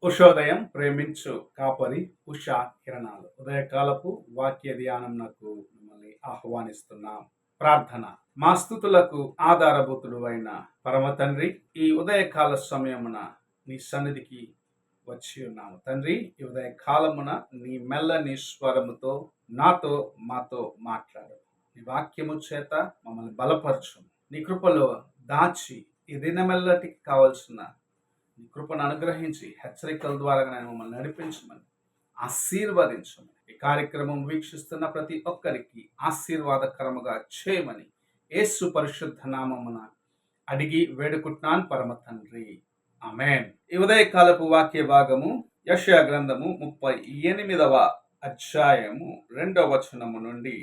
ఉషోదయం ప్రేమించు కాపరి ఉషా కిరణాలు ఉదయకాలపు వాక్య ధ్యానం నాకు మిమ్మల్ని ఆహ్వానిస్తున్నాం. ప్రార్థన. మా స్తుతులకు ఆధారభూతుడు అయిన పరమ తండ్రి, ఈ ఉదయకాల సమయమున నీ సన్నిధికి వచ్చి ఉన్నాము తండ్రి. ఈ ఉదయ కాలమున నీ మెల్లని స్వరముతో నాతో మాతో మాట్లాడు. నీ వాక్యము చేత మమ్మల్ని బలపరచు. నీ కృపలో దాచి ఈ దినమెల్లటికి కావలసిన నీ కృపను అనుగ్రహించి హెచ్చరికల ద్వారా మమ్మల్ని నడిపించమని, ఆశీర్వదించమని, ఈ కార్యక్రమం వీక్షిస్తున్న ప్రతి ఒక్కరికి ఆశీర్వాదకరముగా చేయమని యేసు పరిశుద్ధ నామమున అడిగి వేడుకుంటున్నాను పరమ తండ్రి, ఆమేన్. ఈ ఉదయకాలపు వాక్య భాగము యెషయా గ్రంథము 38వ అధ్యాయము 2వ వచనము నుండి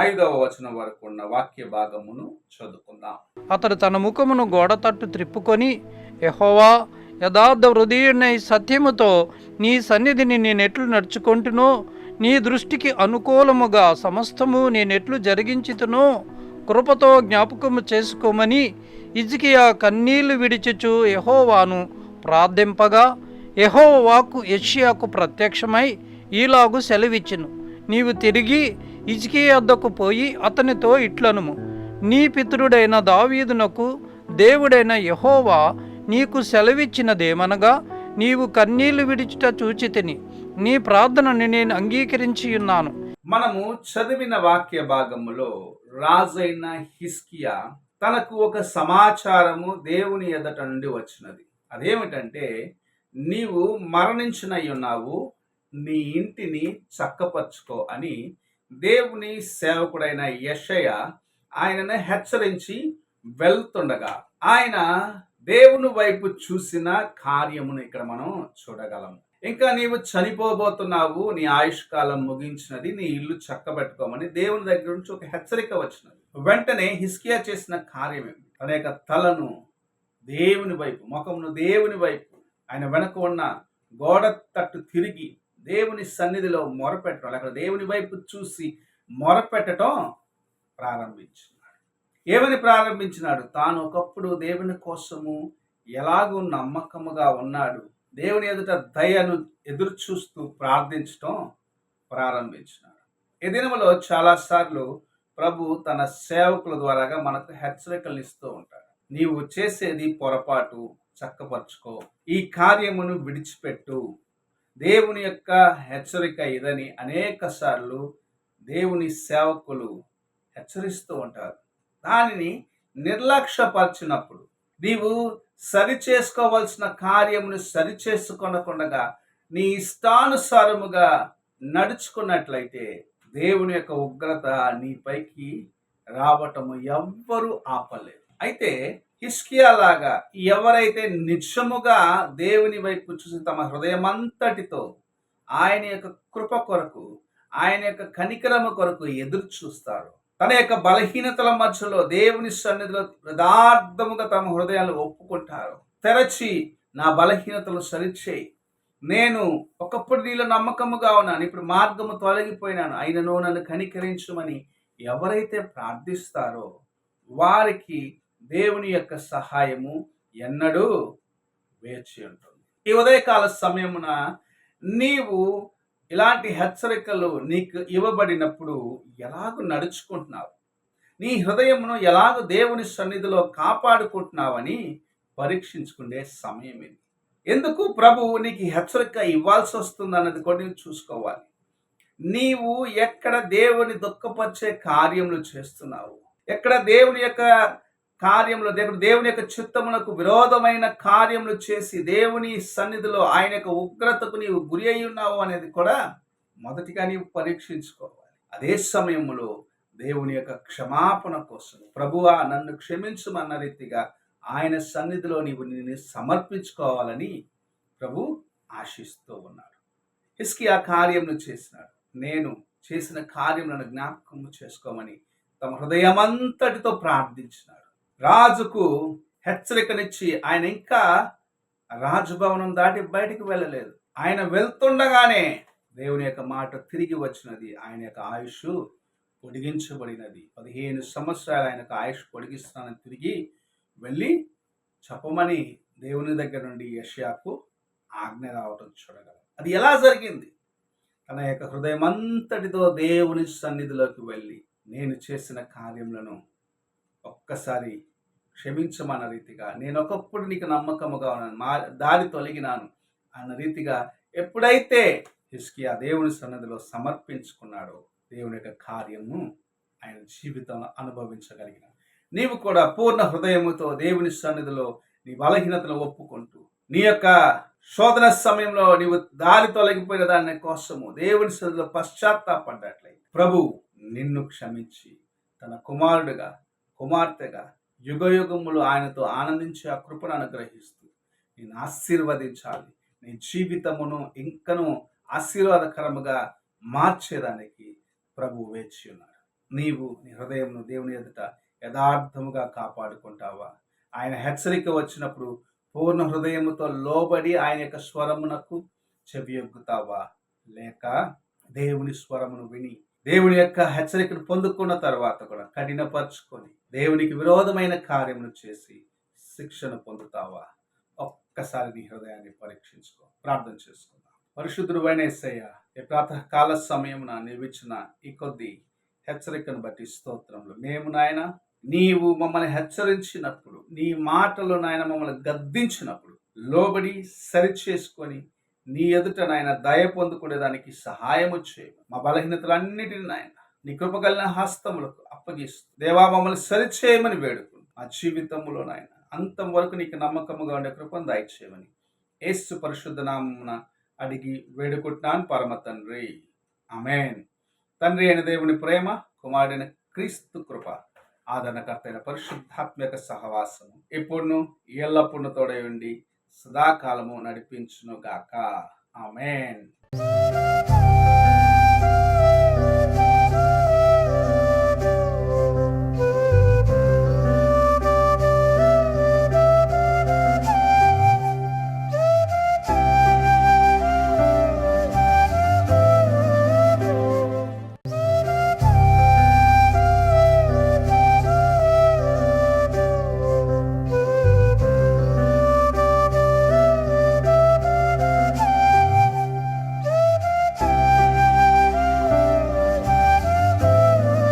5వ వచనం వరకు ఉన్న వాక్య భాగమును చదువుకుందాం. అతడు తన ముఖమును గోడ తట్టు త్రిప్పుకొని, యెహోవా, యథార్థ హృదయుడైన సత్యముతో నీ సన్నిధిని నేనెట్లు నడుచుకొంటునో, నీ దృష్టికి అనుకూలముగా సమస్తము నేనెట్లు జరిగించుతునో కృపతో జ్ఞాపకము చేసుకోమని హిజ్కియా కన్నీళ్లు విడిచుచు యెహోవాను ప్రార్థింపగా, యెహోవా వాక్కు యెషయాకు ప్రత్యక్షమై ఈలాగు సెలవిచ్చెను. నీవు తిరిగి హిజ్కియా వద్దకు పోయి అతనితో ఇట్లనుము, నీ పితరుడైన దావీదునకు దేవుడైన యెహోవా నీకు సెలవిచ్చినదేమనగా, నీవు కన్నీళ్లు విడిచుట చూచితిని, నీ ప్రార్థనని నేను అంగీకరించి ఉన్నాను. మనము చదివిన వాక్య భాగములో రాజైన హిజ్కియా తనకు ఒక సమాచారము దేవుని ఎదుట నుండి వచ్చినది. అదేమిటంటే, నీవు మరణించినై ఉన్నావు, నీ ఇంటిని చక్కపరుచుకో అని దేవుని సేవకుడైన యెషయా ఆయనను హెచ్చరించి వెళ్తుండగా ఆయన దేవుని వైపు చూసిన కార్యమును ఇక్కడ మనం చూడగలము. ఇంకా నీవు చనిపోబోతున్నావు, నీ ఆయుష్కాలం ముగించినది, నీ ఇల్లు చక్కబెట్టుకోమని దేవుని దగ్గర నుంచి ఒక హెచ్చరిక వచ్చినది. వెంటనే హిజ్కియా చేసిన కార్యం ఏమి? తన యొక్క తలను దేవుని వైపు, ముఖమును దేవుని వైపు, ఆయన వెనక ఉన్న గోడ తట్టు తిరిగి దేవుని సన్నిధిలో మొరపెట్టడం, అక్కడ దేవుని వైపు చూసి మొరపెట్టడం ప్రారంభించినాడు. ఏమని ప్రారంభించినాడు? తాను ఒకప్పుడు దేవుని కోసము ఎలాగూ నమ్మకముగా ఉన్నాడు, దేవుని ఎదుట దయను ఎదురు చూస్తూ ప్రార్థించడం ప్రారంభించినాడు. ఈ దినములో చాలాసార్లు ప్రభు తన సేవకుల ద్వారాగా మనకు హెచ్చరికలు ఇస్తూ ఉంటాడు. నీవు చేసేది పొరపాటు, చక్కపరుచుకో, ఈ కార్యమును విడిచిపెట్టు. దేవుని యొక్క హెచ్చరిక ఇదని అనేక సార్లు దేవుని సేవకులు హెచ్చరిస్తూ ఉంటారు. దానిని నిర్లక్ష్యపరిచినప్పుడు, నీవు సరి చేసుకోవాల్సిన కార్యమును సరి చేసుకొనకుండా నీ ఇష్టానుసారముగా నడుచుకున్నట్లయితే దేవుని యొక్క ఉగ్రత నీపైకి రావటము ఎవ్వరూ ఆపలేరు. అయితే హిజ్కియా లాగా ఎవరైతే నిజముగా దేవుని వైపు చూసి తమ హృదయమంతటితో ఆయన యొక్క కృప కొరకు, ఆయన యొక్క కనికరము కొరకు ఎదురు చూస్తారు, తన యొక్క బలహీనతల మధ్యలో దేవుని సన్నిధిలో యథార్థముగా తమ హృదయాలు ఒప్పుకుంటారు, తెరచి నా బలహీనతలు సరిచేయి, నేను ఒకప్పుడు నీలో నమ్మకముగా ఉన్నాను, ఇప్పుడు మార్గము తొలగిపోయినాను, అయినను నన్ను కనికరించమని ఎవరైతే ప్రార్థిస్తారో వారికి దేవుని యొక్క సహాయము ఎన్నడూ వేచి ఉంటుంది. ఈ ఉదయకాల సమయమున నీవు ఇలాంటి హెచ్చరికలు నీకు ఇవ్వబడినప్పుడు ఎలాగూ నడుచుకుంటున్నావు, నీ హృదయమును ఎలాగూ దేవుని సన్నిధిలో కాపాడుకుంటున్నావని పరీక్షించుకునే సమయం ఇది. ఎందుకు ప్రభువు నీకు హెచ్చరిక ఇవ్వాల్సి వస్తుంది అన్నది కూడా నీవు చూసుకోవాలి. నీవు ఎక్కడ దేవుని దుఃఖపరిచే కార్యములు చేస్తున్నావు, ఎక్కడ దేవుని యొక్క కార్యములు, దేవుని యొక్క చిత్తమునకు విరోధమైన కార్యములు చేసి దేవుని సన్నిధిలో ఆయన యొక్క ఉగ్రతకు నీవు గురి అయి ఉన్నావు అనేది కూడా మొదటిగా నీవు పరీక్షించుకోవాలి. అదే సమయంలో దేవుని యొక్క క్షమాపణ కోసం, ప్రభువా నన్ను క్షమించమన్న రీతిగా ఆయన సన్నిధిలో నీవు నిన్ను సమర్పించుకోవాలని ప్రభు ఆశిస్తూ ఉన్నాడు. హిజ్కియా కార్యమును చేసినాడు. నేను చేసిన కార్యములను జ్ఞాపకం చేసుకోమని తమ హృదయమంతటితో ప్రార్థించినాడు. రాజుకు హెచ్చరికనిచ్చి ఆయన ఇంకా రాజభవనం దాటి బయటికి వెళ్ళలేదు. ఆయన వెళ్తుండగానే దేవుని యొక్క మాట తిరిగి వచ్చినది. ఆయన యొక్క ఆయుష్ పొడిగించబడినది. 15 సంవత్సరాలు ఆయనకు ఆయుష్ పొడిగిస్తానని తిరిగి వెళ్ళి చెప్పమని దేవుని దగ్గర నుండి యెషయాకు ఆజ్ఞ రావటం చూడగలం. అది ఎలా జరిగింది? తన యొక్క హృదయం అంతటితో దేవుని సన్నిధిలోకి వెళ్ళి నేను చేసిన కార్యములను ఒక్కసారి క్షమించమన్న రీతిగా, నేను ఒకప్పుడు నీకు నమ్మకముగా ఉన్నాను, మా దారి తొలగినాను అన్న రీతిగా ఎప్పుడైతే హిజ్కియా దేవుని సన్నిధిలో సమర్పించుకున్నాడో దేవుని యొక్క కార్యము ఆయన జీవితంలో అనుభవించగలిగిన నీవు కూడా పూర్ణ హృదయముతో దేవుని సన్నిధిలో నీ బలహీనతను ఒప్పుకుంటూ నీ యొక్క శోధన సమయంలో నీవు దారి తొలగిపోయిన దాని కోసము దేవుని సన్నిధిలో పశ్చాత్తాపడ్డట్లయితే ప్రభు నిన్ను క్షమించి తన కుమారుడిగా కుమార్తెగా యుగయుగములు ఆయనతో ఆనందించి ఆ కృపను అనుగ్రహిస్తూ నేను ఆశీర్వదించాలి, నీ జీవితమును ఇంకను ఆశీర్వాదకరముగా మార్చేదానికి ప్రభు వేచి ఉన్నాడు. నీవు నీ హృదయంను దేవుని ఎదుట యథార్థముగా కాపాడుకుంటావా? ఆయన హెచ్చరిక వచ్చినప్పుడు పూర్ణ హృదయముతో లోబడి ఆయన యొక్క స్వరమునకు చెవియొగ్గుతావా? లేక దేవుని స్వరమును విని దేవుని యొక్క హెచ్చరికను పొందుకున్న తర్వాత కూడా కఠినపరుచుకొని దేవునికి విరోధమైన కార్యమును చేసి శిక్షను పొందుతావా? ఒక్కసారి నీ హృదయాన్ని పరీక్షించుకో. ప్రార్థన చేసుకుందాం. పరిశుద్ధుడైన యేసయ్య, ఈ ప్రాతకాల సమయమున నీవిచ్చిన ఈ కొద్ది హెచ్చరికను బట్టి స్తోత్రములు. మేము నాయన నీవు మమ్మల్ని హెచ్చరించినప్పుడు, నీ మాటలు నాయన మమ్మల్ని గద్దించినప్పుడు లోబడి సరిచేసుకొని నీ ఎదుట నాయన దయ పొందుకునేదానికి సహాయము చేయము. మా బలహీనతలన్నిటిని నాయన నీ కృపగలిగిన హస్తములకు అప్పగిస్తూ దేవా మమ్మల్ని సరిచేయమని వేడుకుని మా జీవితంలో నాయన అంతం వరకు నీకు నమ్మకముగా ఉండే కృపను దయచేయమని యేసు పరిశుద్ధ నామమున అడిగి వేడుకుంటున్నాను పరమ తండ్రి, ఆమేన్. తండ్రి అయిన దేవుని ప్రేమ, కుమారుడైన క్రీస్తు కృప, ఆదరణకర్త అయిన పరిశుద్ధాత్మక సహవాసము ఎప్పుడును ఎల్లప్పుడూ తోడై ఉండి సదాకాలము నడిపించును గాక. ఆమేన్.